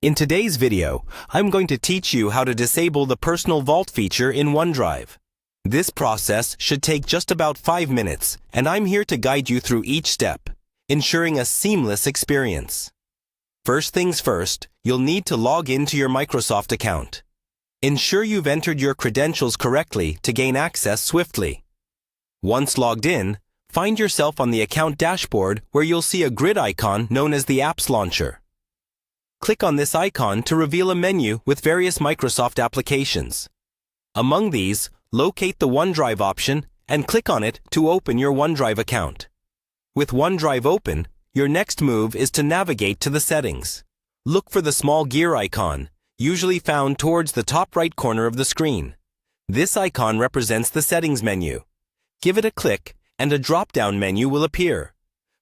In today's video, I'm going to teach you how to disable the Personal Vault feature in OneDrive. This process should take just about 5 minutes, and I'm here to guide you through each step, ensuring a seamless experience. First things first, you'll need to log into your Microsoft account. Ensure you've entered your credentials correctly to gain access swiftly. Once logged in, find yourself on the account dashboard where you'll see a grid icon known as the Apps Launcher. Click on this icon to reveal a menu with various Microsoft applications. Among these, locate the OneDrive option and click on it to open your OneDrive account. With OneDrive open, your next move is to navigate to the settings. Look for the small gear icon, usually found towards the top right corner of the screen. This icon represents the settings menu. Give it a click and a drop-down menu will appear.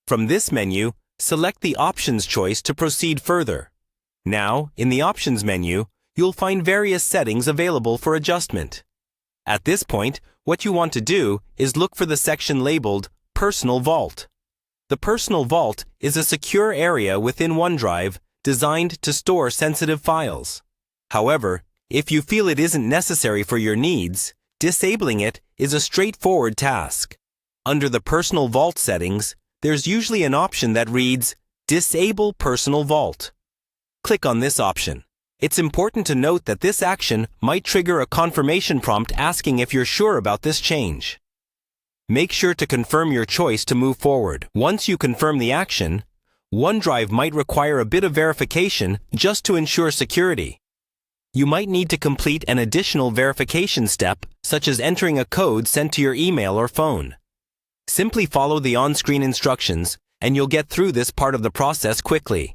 From this menu, select the Options choice to proceed further. Now, in the Options menu, you'll find various settings available for adjustment. At this point, what you want to do is look for the section labeled Personal Vault. The Personal Vault is a secure area within OneDrive designed to store sensitive files. However, if you feel it isn't necessary for your needs, disabling it is a straightforward task. Under the Personal Vault settings, there's usually an option that reads Disable Personal Vault. Click on this option. It's important to note that this action might trigger a confirmation prompt asking if you're sure about this change. Make sure to confirm your choice to move forward. Once you confirm the action, OneDrive might require a bit of verification just to ensure security. You might need to complete an additional verification step, such as entering a code sent to your email or phone. Simply follow the on-screen instructions, and you'll get through this part of the process quickly.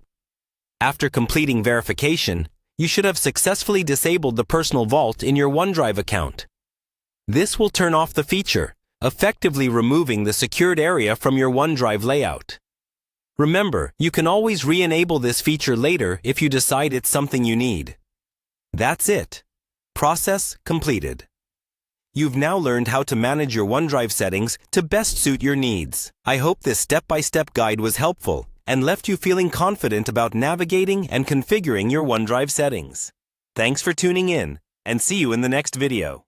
After completing verification, you should have successfully disabled the Personal Vault in your OneDrive account. This will turn off the feature, effectively removing the secured area from your OneDrive layout. Remember, you can always re-enable this feature later if you decide it's something you need. That's it. Process completed. You've now learned how to manage your OneDrive settings to best suit your needs. I hope this step-by-step guide was helpful and left you feeling confident about navigating and configuring your OneDrive settings. Thanks for tuning in, and see you in the next video.